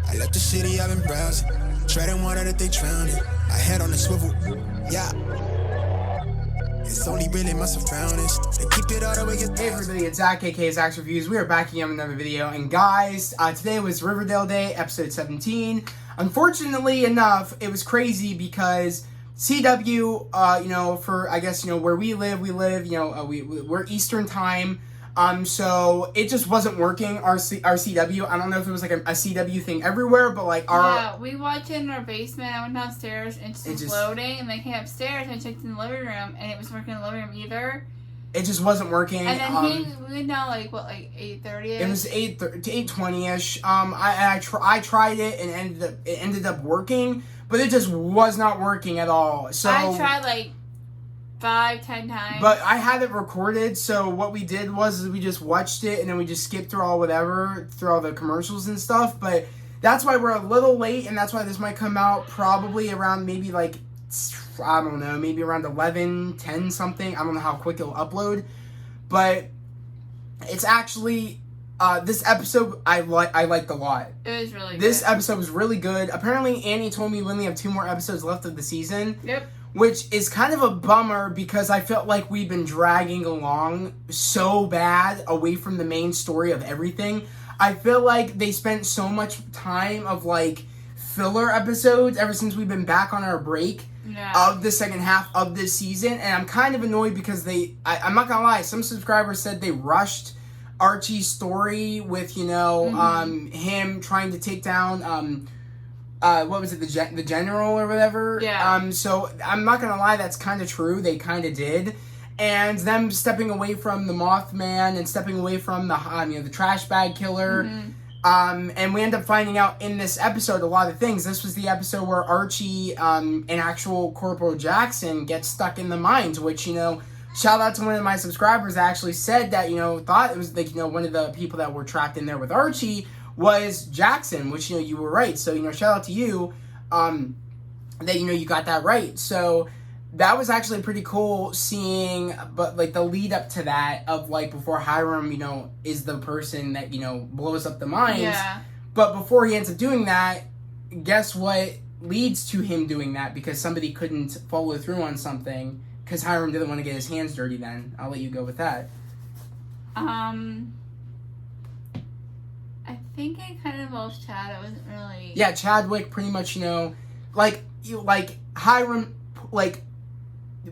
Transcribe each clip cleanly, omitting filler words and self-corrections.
I left the city, I've been browsing. Treading water that they drowning. I head on the swivel, yeah. It's only really my surroundings. They keep it all the way. Hey everybody, it's Zach, aka Zach's Reviews. We are back again with another video. And guys, today was Riverdale Day, episode 17. Unfortunately enough, it was crazy because CW, for, I guess, where we live, we're Eastern time. So it just wasn't working, our CW. I don't know if it was like a CW thing everywhere, but like our... Yeah, we watched it in our basement. I went downstairs and it was loading, and then I came upstairs and I checked in the living room, and it wasn't working in the living room either. It just wasn't working. And then we went down like 8:30ish? It was 8:20ish. I tried it and it ended up working, but it just was not working at all. So I tried like 5-10 times. But I had it recorded, so what we did was we just watched it and then we just skipped through all the commercials and stuff. But that's why we're a little late, and that's why this might come out probably around maybe like, I don't know, maybe around 11, 10 something. I don't know how quick it'll upload. But it's actually, this episode I liked a lot. It was really good. This episode was really good. Apparently Annie told me we only have 2 more episodes left of the season. Yep. Which is kind of a bummer because I felt like we've been dragging along so bad away from the main story of everything. I feel like they spent so much time of like filler episodes ever since we've been back on our break of the second half of this season. And I'm kind of annoyed because I'm not gonna lie, some subscribers said they rushed Archie's story with, him trying to take down, what was it, the general or whatever? Yeah. So I'm not gonna lie, that's kind of true. They kind of did, and them stepping away from the Mothman and stepping away from the trash bag killer. Mm-hmm. And we end up finding out in this episode a lot of things. This was the episode where Archie, and actual Corporal Jackson get stuck in the mines, which, shout out to one of my subscribers that actually said that, thought it was like, one of the people that were trapped in there with Archie was Jackson, which, you were right. So, shout out to you, that, you got that right. So that was actually pretty cool seeing, but like the lead up to that of like before Hiram, is the person that, blows up the mines. Yeah. But before he ends up doing that, guess what leads to him doing that? Because somebody couldn't follow through on something, because Hiram didn't want to get his hands dirty then. I'll let you go with that. I think it kind of involves Chad. It wasn't really... Yeah, Chadwick pretty much, Hiram,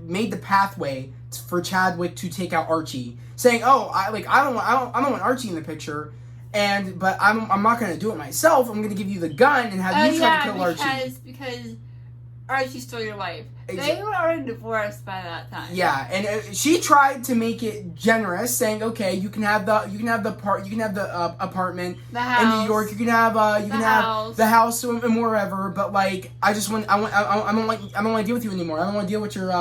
made the pathway for Chadwick to take out Archie, saying, "Oh, I don't want Archie in the picture, but I'm not gonna do it myself. I'm gonna give you the gun and have you try to kill Archie." Because Archie stole your wife. They were already divorced by that time. Yeah, and she tried to make it generous, saying, "Okay, you can have the apartment the house, in New York. You can have the house and wherever. But like, I don't want to deal with you anymore. I don't want to deal with your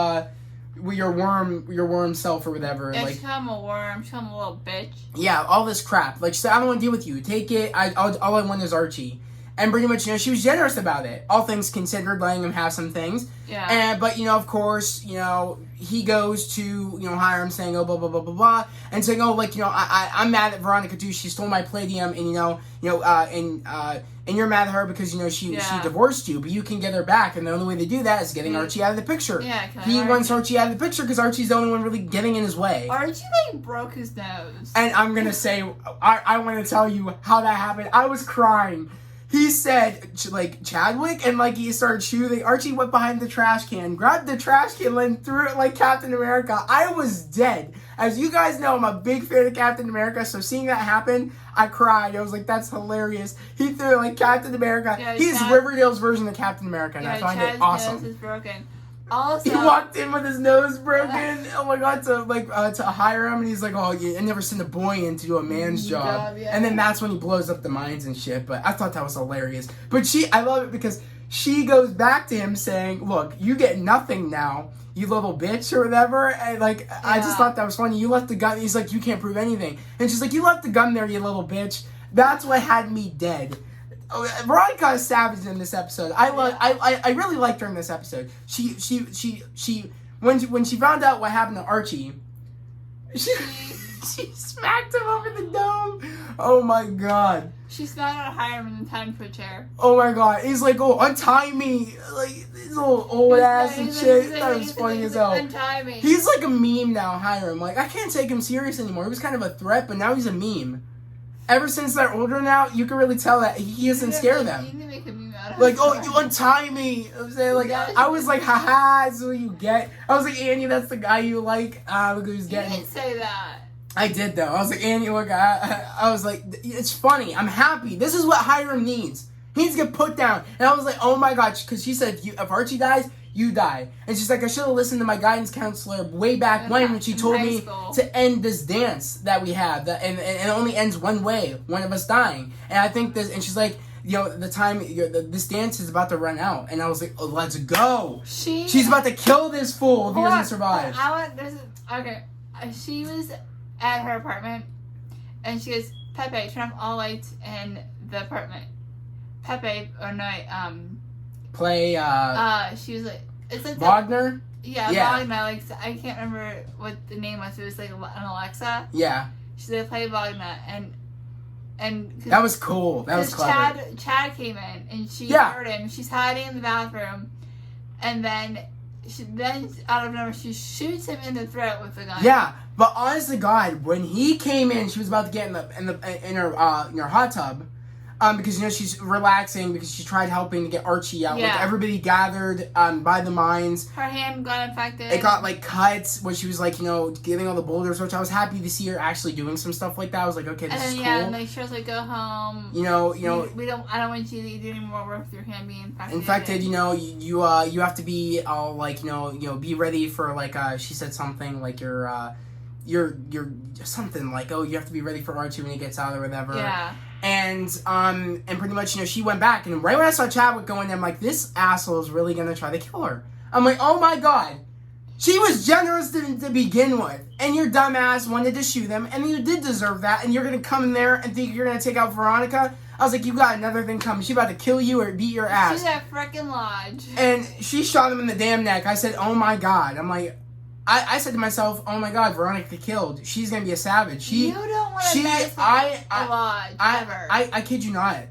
worm self or whatever. Yeah, like, she called him a worm. She called him a little bitch. Yeah, all this crap. Like, she said, I don't want to deal with you. Take it. All I want is Archie." And pretty much, she was generous about it. All things considered, letting him have some things. Yeah. But, of course, he goes to, Hiram saying, oh, blah, blah, blah, blah, blah. And saying, oh, like, I'm mad at Veronica, too. She stole my palladium. And, and you're mad at her because, she divorced you. But you can get her back. And the only way to do that is getting Archie out of the picture. Yeah, he wants Archie out of the picture because Archie's the only one really getting in his way. Archie, broke his nose. And I'm going to say, I want to tell you how that happened. I was crying. He said, Chadwick, and, he started shooting. Archie went behind the trash can, grabbed the trash can, and threw it like Captain America. I was dead. As you guys know, I'm a big fan of Captain America, so seeing that happen, I cried. I was like, that's hilarious. He threw it like Captain America. Yeah, he's Riverdale's version of Captain America, and I find it awesome. Chad's nose is broken. Also, he walked in with his nose broken. Oh my god! To hire him, and he's like, "Oh, yeah, I never sent a boy in to do a man's job." Yeah. And then that's when he blows up the mines and shit. But I thought that was hilarious. But I love it because she goes back to him saying, "Look, you get nothing now, you little bitch," or whatever. And I just thought that was funny. You left the gun. He's like, "You can't prove anything," and she's like, "You left the gun there, you little bitch." That's what had me dead. Veronica is savage in this episode. I really liked her in this episode. She when she found out what happened to Archie, she smacked him over the dome. Oh my god. She smelled at Hiram in the time for a chair. Oh my god. He's like, oh, untie me. Like, his little old ass and shit. That was funny as hell. Untie me. He's like a meme now, Hiram. Like, I can't take him serious anymore. He was kind of a threat, but now he's a meme. Ever since they're older now, you can really tell that he doesn't scare them. You need to make a meme out of Like, it. oh, you untie me. I'm saying, like, I was like, haha, that's what you get. I was like, Annie, that's the guy you like. Look who's getting. You didn't say that. I did, though. I was like, Annie, look, I was like, it's funny. I'm happy. This is what Hiram needs. He needs to get put down. And I was like, oh my god, because she said, if Archie dies, you die. And she's like, I should have listened to my guidance counselor way back when she told me to end this dance that we have. And it only ends one way, one of us dying. And I think this, and she's like, the time, this dance is about to run out. And I was like, oh, let's go. She's about to kill this fool if he doesn't survive. Okay. She was at her apartment, and she goes, Pepe, turn off all lights in the apartment. Pepe, play, she was like, it's like Wagner? Yeah, Wagner. Like, I can't remember what the name was. It was like an Alexa. Yeah. She said, play Wagner, and that was cool. That was clever. Chad came in, and she heard him. She's hiding in the bathroom, and then out of nowhere, she shoots him in the throat with the gun. Yeah, but honest to God, when he came in, she was about to get in her hot tub. Because she's relaxing because she tried helping to get Archie out. Yeah. Like everybody gathered by the mines. Her hand got infected. It got like cuts when she was like getting all the boulders, which I was happy to see her actually doing some stuff like that. I was like, okay, this is cool. And like she was like, go home. I don't want you to do any more work with your hand being infected. You have to be all like be ready for like she said something like you're something like, oh, you have to be ready for Archie when he gets out or whatever. Yeah. And pretty much, she went back, and right when I saw Chadwick going, I'm like, this asshole is really gonna try to kill her. I'm like, oh my god. She was generous to begin with, and your dumbass wanted to shoot him, and you did deserve that, and you're gonna come in there and think you're gonna take out Veronica? I was like, you got another thing coming. She's about to kill you or beat your ass. She's at frickin' lodge. And she shot him in the damn neck. I said, oh my god. I'm like, I said to myself, oh my god, Veronica killed. She's gonna be a savage. You don't want to mess with a lodge, ever. I kid you not.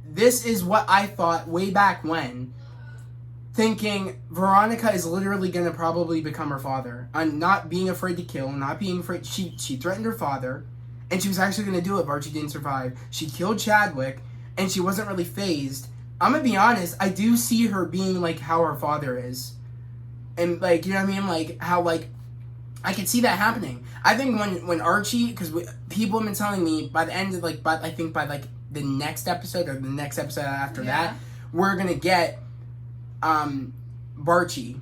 This is what I thought way back when. Thinking Veronica is literally gonna probably become her father. I'm not being afraid to kill, not being afraid. She threatened her father, and she was actually gonna do it if Archie didn't survive. She killed Chadwick, and she wasn't really phased. I'm gonna be honest, I do see her being like how her father is. And, like, you know what I mean? Like, how, like, I could see that happening. I think when Archie, because people have been telling me by the end of, like, by the next episode or the next episode after that, we're going to get, Barchi.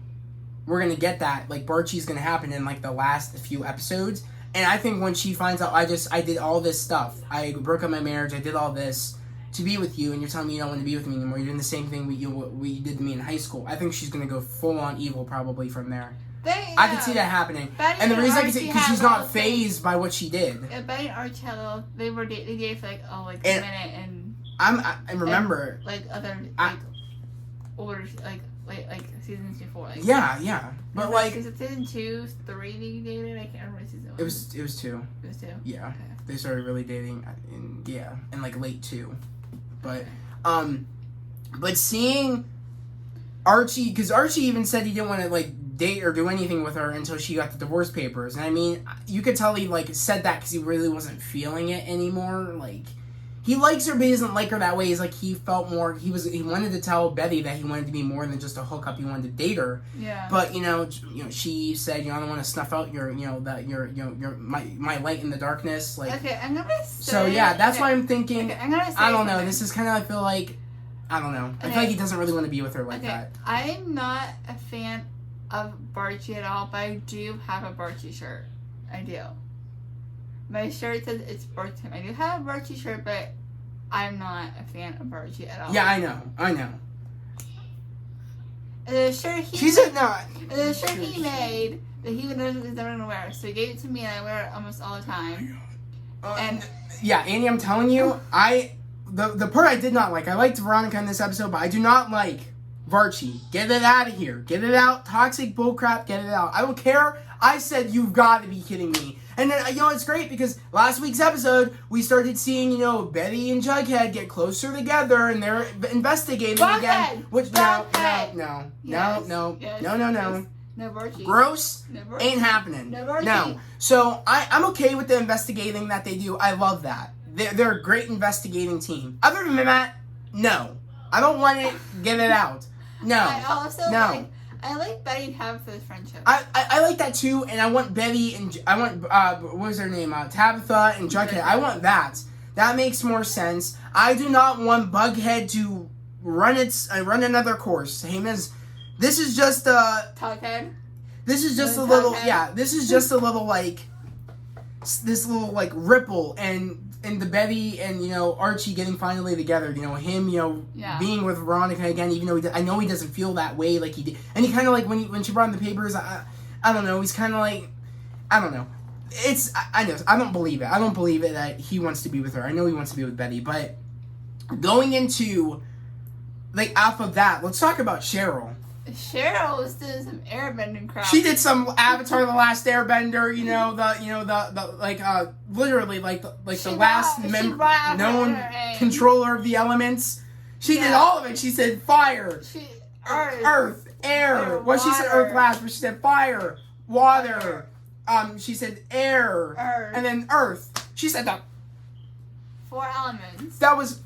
We're going to get that. Like, Barchi's going to happen in, like, the last few episodes. And I think when she finds out, I did all this stuff. I broke up my marriage. I did all this to be with you, and you're telling me you don't want to be with me anymore. You're doing the same thing we did to me in high school. I think she's going to go full-on evil probably from there. I could see that happening. Betty and the reason I can see because she's not phased by what she did. Yeah, Betty and Archie had they dated for a minute, and I remember and, like other older like seasons before. Like, yeah. But like is it season 2, 3 they dated? I can't remember season 1. It was 2. It was 2. Yeah. Okay. They started really dating in like late 2. But but seeing Archie, because Archie even said he didn't want to like date or do anything with her until she got the divorce papers. And I mean, you could tell he like said that because he really wasn't feeling it anymore. Like, he likes her, but he doesn't like her that way. He's like, he felt more. He wanted to tell Betty that he wanted to be more than just a hookup. He wanted to date her. Yeah. But she said, I don't want to snuff out your my light in the darkness. Like, okay, I'm gonna say. So yeah, that's why I'm thinking. Okay, I'm gonna say I don't know. something. This is kind of. I feel like. I don't know. I feel like he doesn't really want to be with her like that. I'm not a fan of Barchi at all, but I do have a Barchi shirt. I do. My shirt says it's Barchi. I do have a Barchi shirt, but I'm not a fan of Barchi at all. Yeah, I know. The shirt he she said no. The shirt he made that he knows he's never gonna wear, so he gave it to me, and I wear it almost all the time. And yeah, Annie, I'm telling you, the part I did not like. I liked Veronica in this episode, but I do not like Varchi. Get it out of here. Get it out. Toxic bullcrap. Get it out. I don't care. I said you've got to be kidding me. And then, it's great because last week's episode, we started seeing, Betty and Jughead get closer together and they're investigating again. Which, no. No Barchi. Gross. No Barchi. Ain't happening. No Barchi. No. So, I'm okay with the investigating that they do. I love that. They're a great investigating team. Other than that, no. I don't want to get it out. No. I also no. I like Betty and Tabitha's friendship. I like that too, and I want Betty and I want what was her name? Tabitha and Jughead. I want that. That makes more sense. I do not want Bughead to run another course. This is just Tughead. This is just a little This is just a little this little ripple and the Betty and Archie getting finally together. Him being with Veronica again, even though I know he doesn't feel that way like he did, and he kind of when she brought him the papers. I don't know. He's kind of I don't know. I don't believe it. I don't believe it that he wants to be with her. I know he wants to be with Betty, but going into off of that, let's talk about Cheryl. Cheryl was doing some airbending crap. She did some Avatar: The Last Airbender. Literally the last known controller of the elements. She did all of it. She said fire, earth, air. Well, she said earth last, but she said fire, water. She said air, and then earth. She said that 4 elements. That was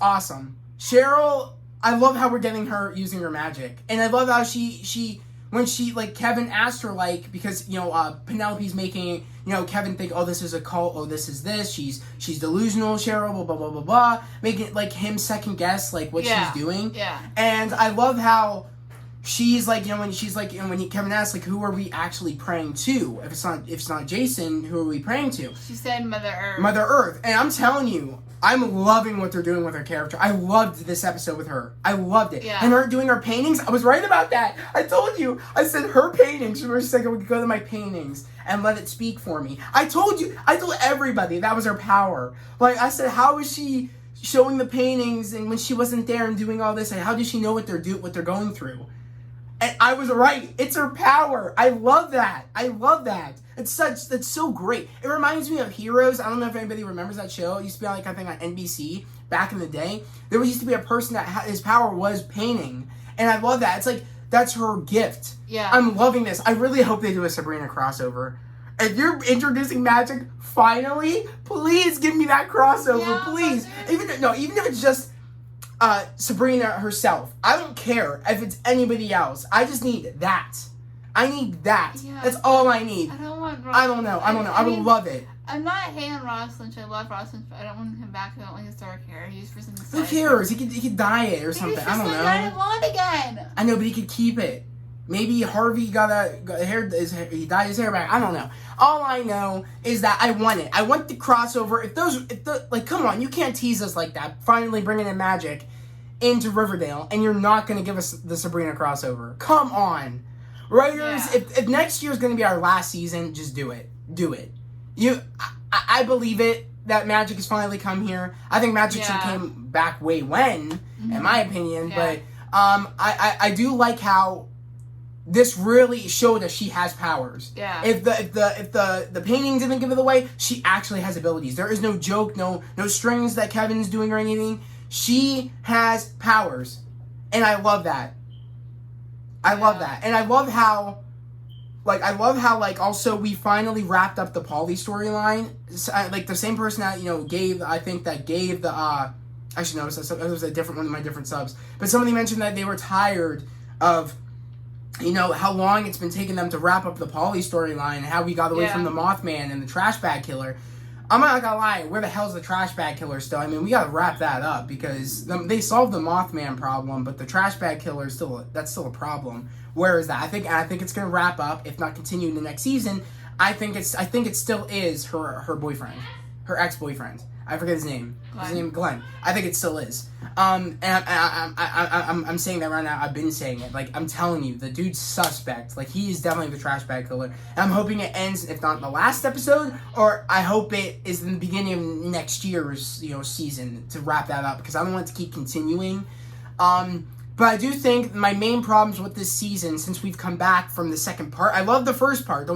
awesome. Cheryl. I love how we're getting her using her magic. And I love how she when she, Kevin asked her, because, Penelope's making, Kevin think, oh, this is a cult, oh, this is this, she's delusional, Cheryl, blah, blah, blah, blah, blah, making, him second guess, what she's doing. Yeah. And I love how she's, when Kevin asks, who are we actually praying to? If it's not Jason, who are we praying to? She said Mother Earth. Mother Earth. And I'm telling you, I'm loving what they're doing with her character. I loved this episode with her. I loved it. Yeah. And her doing her paintings, I was right about that. I told you. I said her paintings. Remember, she's like, we could go to my paintings and let it speak for me. I told everybody that was her power. I said, how is she showing the paintings and when she wasn't there and doing all this? How does she know what they're going through? And I was right. It's her power. I love that. That's so great. It reminds me of Heroes. I don't know if anybody remembers that show. It used to be I think on NBC back in the day. There used to be a person that his power was painting. And I love that. It's that's her gift. Yeah. I'm loving this. I really hope they do a Sabrina crossover. If you're introducing magic, finally, please give me that crossover. Yeah, please. Even if it's just Sabrina herself. I don't care if it's anybody else. I just need that. I need that. Yeah. That's all I need. I don't want Ross. I don't know. I would love it. I'm not hating on Ross Lynch. I love Ross Lynch, but I don't want him back. I don't like his dark hair. He's for something. Who cares? He could dye it or something. I don't know. I want again. I know, but he could keep it. Maybe Harvey got hair. He dyed his hair back. I don't know. All I know is that I want it. I want the crossover. Come on, you can't tease us like that. Finally bringing in magic into Riverdale, and you're not going to give us the Sabrina crossover. Come on. Writers, Yeah. if next year's going to be our last season, just do it. Do it. I believe it, that magic has finally come here. I think magic should have came back way when, in my opinion. Yeah. But I do like how this really showed us she has powers. Yeah. If the painting didn't give it away, she actually has abilities. There is no joke, no strings that Kevin's doing or anything. She has powers. And I love that. I love that. And I love how also we finally wrapped up the Polly storyline. The same person that, gave the, actually no, it was a different one of my different subs. But somebody mentioned that they were tired of, how long it's been taking them to wrap up the Polly storyline and how we got away from the Mothman and the trash bag killer. I'm not gonna lie, where the hell's the trash bag killer still? I mean, we gotta wrap that up because they solved the Mothman problem, but the trash bag killer is that's still a problem. Where is that? I think it's gonna wrap up, if not continue in the next season. I think it still is her boyfriend, her ex-boyfriend. I forget his name. Glenn. His name Glenn. I think it still is. And I'm saying that right now. I've been saying it. I'm telling you, the dude's suspect. He is definitely the trash bag killer. And I'm hoping it ends, if not in the last episode, or I hope it is in the beginning of next year's season to wrap that up because I don't want it to keep continuing. But I do think my main problems with this season, since we've come back from the second part, I love the first part.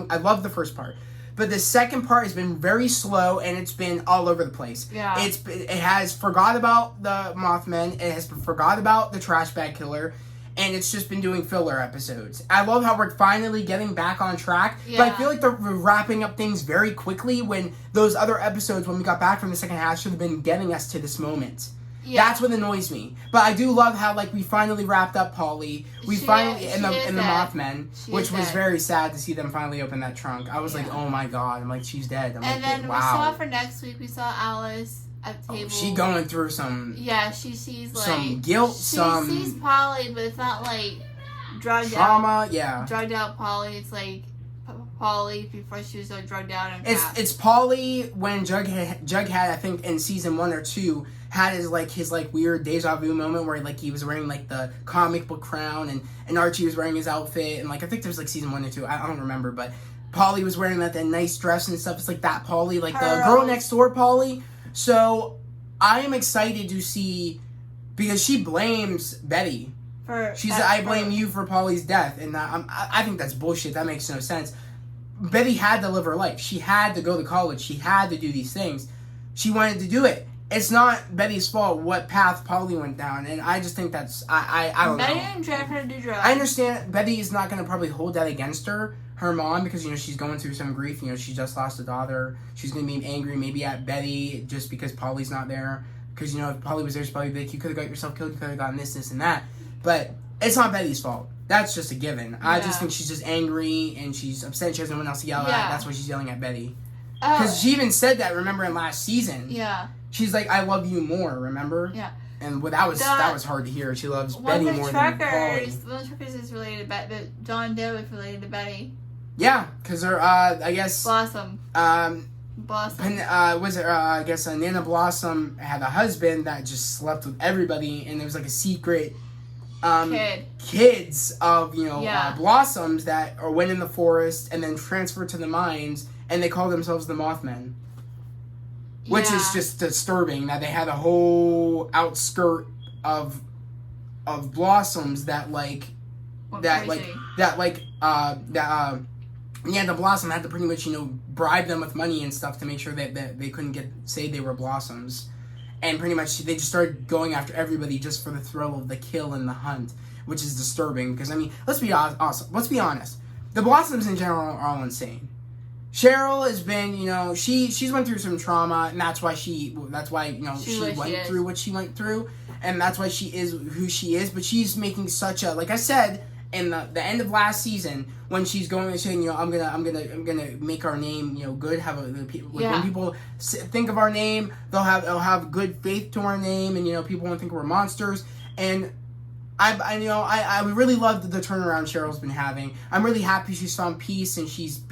But the second part has been very slow, and it's been all over the place. Yeah. It has forgot about the Mothman. It has forgot about the trash bag killer. And it's just been doing filler episodes. I love how we're finally getting back on track. Yeah. But I feel like they're wrapping up things very quickly when those other episodes, when we got back from the second half, should have been getting us to this moment. Yeah. That's what annoys me. But I do love how, like, we finally wrapped up Polly. In the Mothman, which was very sad to see them finally open that trunk. I was like, oh my god. I'm like, she's dead. And then wow. we saw for next week, we saw Alice at the table. Oh, she going through some... Yeah, she sees, like... some guilt, she sees Polly, but it's not, like, drugged trauma, out. Yeah. Drugged out Polly. It's, like, Polly before she was, like, drugged out and It's Polly when Jughead, I think, in season 1 or 2... had his weird deja vu moment where like he was wearing like the comic book crown and Archie was wearing his outfit and like I think there was like season 1 or 2, I don't remember, but Polly was wearing that nice dress and stuff. It's like that Polly, like the girl next door Polly. So I am excited to see, because she blames Betty. I blame you for Polly's death, and I think that's bullshit. That makes no sense. Betty had to live her life. She had to go to college. She had to do these things. She wanted to do it. It's not Betty's fault what path Polly went down, and I just think that's I don't know. Betty didn't drive her to do drugs. I understand Betty is not going to probably hold that against her mom, because she's going through some grief. She just lost a daughter. She's going to be angry maybe at Betty just because Polly's not there. Because if Polly was there, she'd probably be like, you could have got yourself killed. You could have gotten this, and that. But it's not Betty's fault. That's just a given. Yeah. I just think she's just angry and she's upset. She has no one else to yell at. That's why she's yelling at Betty. Because she even said that. Remember in last season? Yeah. She's like, I love you more, remember? Yeah. And that was hard to hear. She loves Betty more than Polly. One of the truckers is related to Betty, but John Doe is related to Betty. Yeah, because they're, I guess... Blossom. Blossom. I guess Nana Blossom had a husband that just slept with everybody, and there was like a secret... kids of, Blossoms that went in the forest and then transferred to the mines, and they call themselves the Mothmen. Which is just disturbing that they had a whole outskirt of blossoms that the blossom had to pretty much bribe them with money and stuff to make sure that they couldn't say they were blossoms, and pretty much they just started going after everybody just for the thrill of the kill and the hunt, which is disturbing because let's be honest, the blossoms in general are all insane. Cheryl has been, she's went through some trauma, and that's why she went through what she went through, and that's why she is who she is. But she's making such a, like I said in the end of last season, when she's going and saying, I'm gonna make our name, good. When people think of our name, they'll have good faith to our name, and people won't think we're monsters. And I really love the turnaround Cheryl's been having. I'm really happy she's found peace, and she's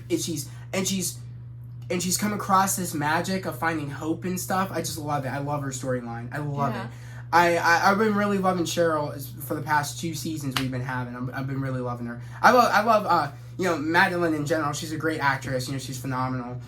come across this magic of finding hope and stuff. I just love it. I love her storyline. I love it. I've been really loving Cheryl for the past 2 seasons we've been having. I've been really loving her. I love Madeline in general. She's a great actress. She's phenomenal.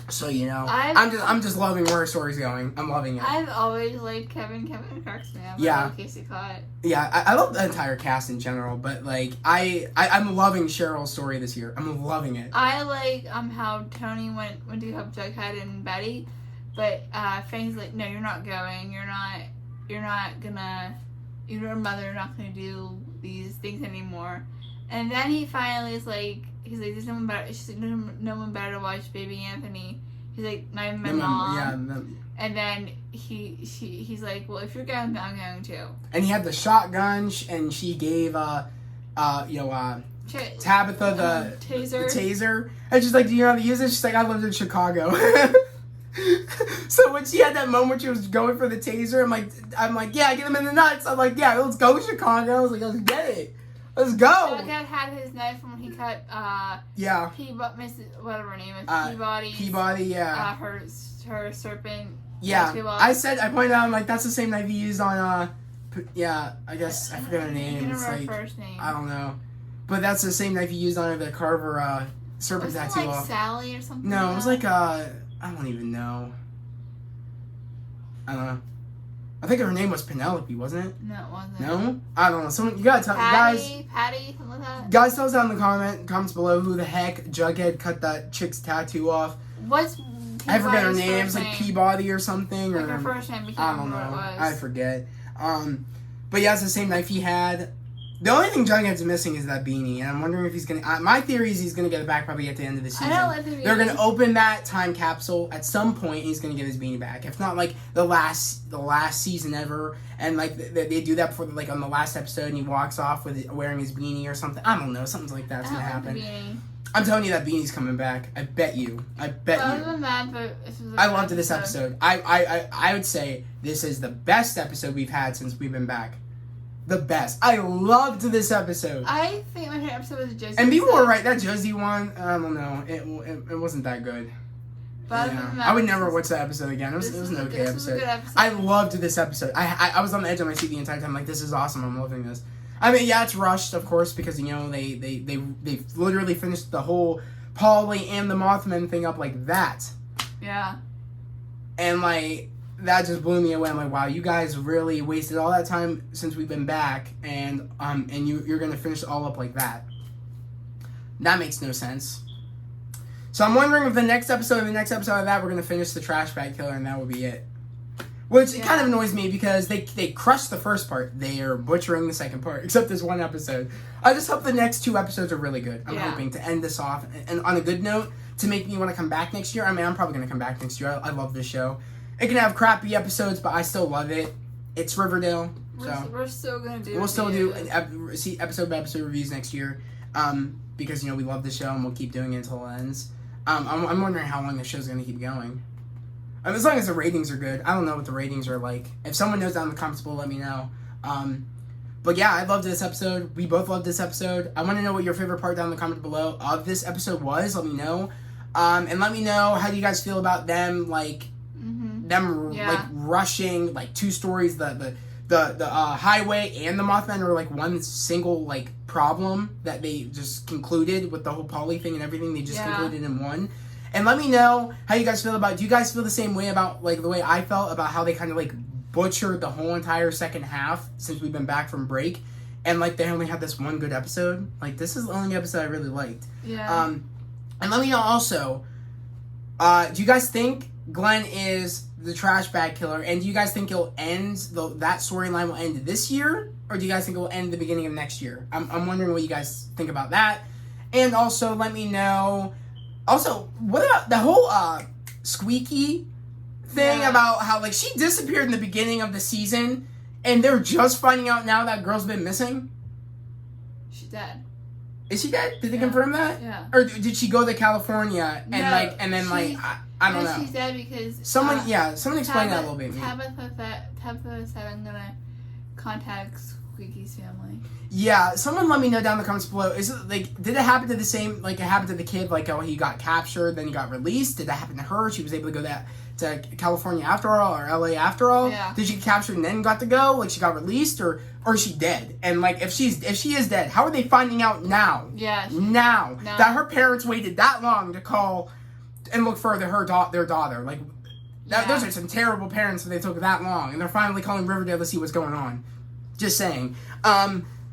So I'm just loving where her story's going. I'm loving it. I've always liked Kevin. Kevin cracks me up. I Casey Cott. Yeah, I love the entire cast in general, but I'm loving Cheryl's story this year. I'm loving it. I like how Tony went to help Jughead and Betty, but Frank's like, no, you're not going. You're not gonna. Your mother not gonna do these things anymore. And then he finally is like. He's like, there's no one better. She's like, no one better to watch Baby Anthony. He's like, not even my mom. Yeah. And then he's like, well, if you're going, I'm going too. And he had the shotgun, and she gave Tabitha the taser. And she's like, do you know how to use it? She's like, I lived in Chicago. So when she had that moment, she was going for the taser. I'm like, yeah, get him in the nuts. I'm like, yeah, let's go Chicago. I was like, let's get it. Let's go. Jughead had his knife when he cut. Whatever her name is. Peabody. Yeah. Her serpent. Yeah. I pointed out. I'm like, that's the same knife he used on. I guess I forget her name. It's like first name. I don't know, but that's the same knife he used on the Carver serpent tattoo. Like Sally or something. No, it was like I don't even know. I don't know. I think her name was Penelope, wasn't it? No, it wasn't. No? I don't know. Someone, you gotta tell guys. Patty, something like that. Guys, tell us down in the comments below who the heck Jughead cut that chick's tattoo off. What's I forget her name. It's like Peabody or something. Like or her first name. I don't know. I forget. But yeah, it's the same knife he had. The only thing Jughead's missing is that beanie, and I'm wondering if he's gonna. My theory is he's gonna get it back probably at the end of the season. I don't like the beanie. They're gonna open that time capsule at some point. And he's gonna get his beanie back. If not like the last season ever, and like they do that before like on the last episode, and he walks off with wearing his beanie or something. I don't know. Something like that's gonna happen. I'm telling you that beanie's coming back. I bet you. Other than that, but I loved this episode. I would say this is the best episode we've had since we've been back. The best. I loved this episode. I think my favorite episode was Josie. And people were right. That Josie one, I don't know. It wasn't that good. But yeah. I would never watch that episode again. It was an okay episode. I loved this episode. I was on the edge of my seat the entire time. Like, this is awesome. I'm loving this. I mean, yeah, it's rushed, of course, because they literally finished the whole Polly and the Mothman thing up like that. Yeah. And like that just blew me away. I'm like, wow, you guys really wasted all that time since we've been back, and you're gonna finish it all up like that. That makes no sense. So I'm wondering if the next episode of that we're gonna finish the trash bag killer, and that will be it. Which it kind of annoys me because they crushed the first part. They are butchering the second part, except this one episode. I just hope the next 2 episodes are really good. I'm hoping to end this off and on a good note to make me want to come back next year. I mean, I'm probably going to come back next year. I love this show. It can have crappy episodes, but I still love it. It's Riverdale. We're still going to do We'll still do episode by episode reviews next year because, we love the show and we'll keep doing it until it ends. I'm wondering how long the show's going to keep going. As long as the ratings are good. I don't know what the ratings are like. If someone knows down in the comments below, let me know. But yeah, I loved this episode. We both loved this episode. I want to know what your favorite part down in the comments below of this episode was. Let me know. And let me know how you guys feel about them, like, like, rushing, like, 2 stories. The highway and the Mothman are, like, one single, like, problem that they just concluded with the whole Polly thing and everything. They just concluded in one. And let me know how you guys feel about it. Do you guys feel the same way about, like, the way I felt about how they kind of, like, butchered the whole entire second half since we've been back from break? And, like, they only had this one good episode. Like, this is the only episode I really liked. Yeah. And let me know also, do you guys think Glenn is the trash bag killer? And do you guys think it'll end, that storyline will end this year? Or do you guys think it will end the beginning of next year? I'm wondering what you guys think about that. And also, let me know... Also, what about the whole Squeaky thing about how, like, she disappeared in the beginning of the season, and they're just finding out now that girl's been missing? She's dead. Is she dead? Did they confirm that? Yeah. Or did she go to California and, I don't know. She's dead because... someone explain that a little bit. Tabitha said I'm gonna contact Squeaky's family. Yeah, someone let me know down in the comments below. Is it like, did it happen to the same, like it happened to the kid, like how he got captured, then he got released? Did that happen to her? She was able to go to California after all, or LA after all? Yeah. Did she get captured and then got to go? Like she got released, or is she dead? And like if she is dead, how are they finding out now? Yeah. Now that her parents waited that long to call and look for their daughter. Like those are some terrible parents that they took that long, and they're finally calling Riverdale to see what's going on. Just saying.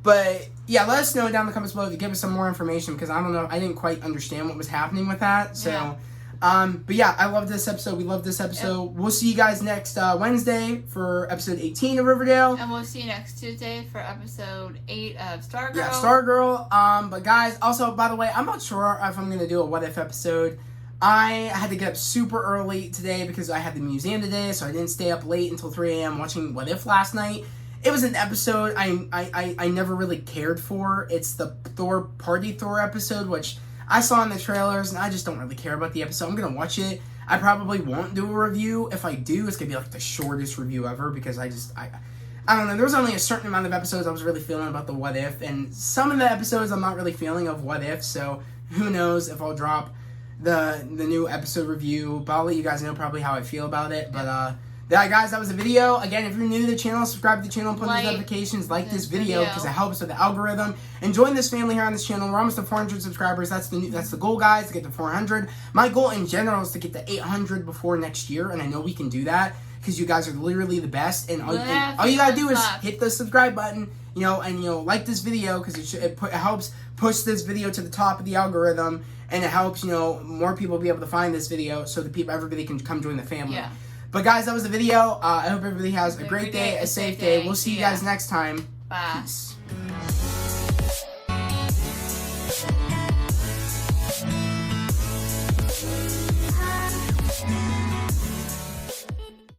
But yeah, let us know down in the comments below to give us some more information, because I don't know, I didn't quite understand what was happening with that. So, but yeah, I love this episode. We love this episode. Yep. We'll see you guys next Wednesday for episode 18 of Riverdale. And we'll see you next Tuesday for episode 8 of Stargirl. Yeah, Stargirl. But guys, also, by the way, I'm not sure if I'm going to do a What If episode. I had to get up super early today because I had the museum today, so I didn't stay up late until 3 a.m. watching What If last night. It was an episode I never really cared for. It's the Party Thor episode, which I saw in the trailers, and I just don't really care about the episode. I'm going to watch it. I probably won't do a review. If I do, it's going to be like the shortest review ever, because I don't know. There was only a certain amount of episodes I was really feeling about the What If, and some of the episodes I'm not really feeling of What If, so who knows if I'll drop the new episode review. But I'll let you guys know probably how I feel about it. But guys, that was the video. Again, if you're new to the channel, subscribe to the channel and put on the notifications, like this video, because it helps with the algorithm. And join this family here on this channel. We're almost to 400 subscribers. That's the goal, guys, to get to 400. My goal in general is to get to 800 before next year, and I know we can do that, because you guys are literally the best. And all you gotta do is hit the subscribe button, and like this video, because it helps push this video to the top of the algorithm, and it helps more people be able to find this video, so that everybody can come join the family. Yeah. But guys, that was the video. I hope everybody has a great day, a safe day. We'll see you guys next time. Bye. Peace.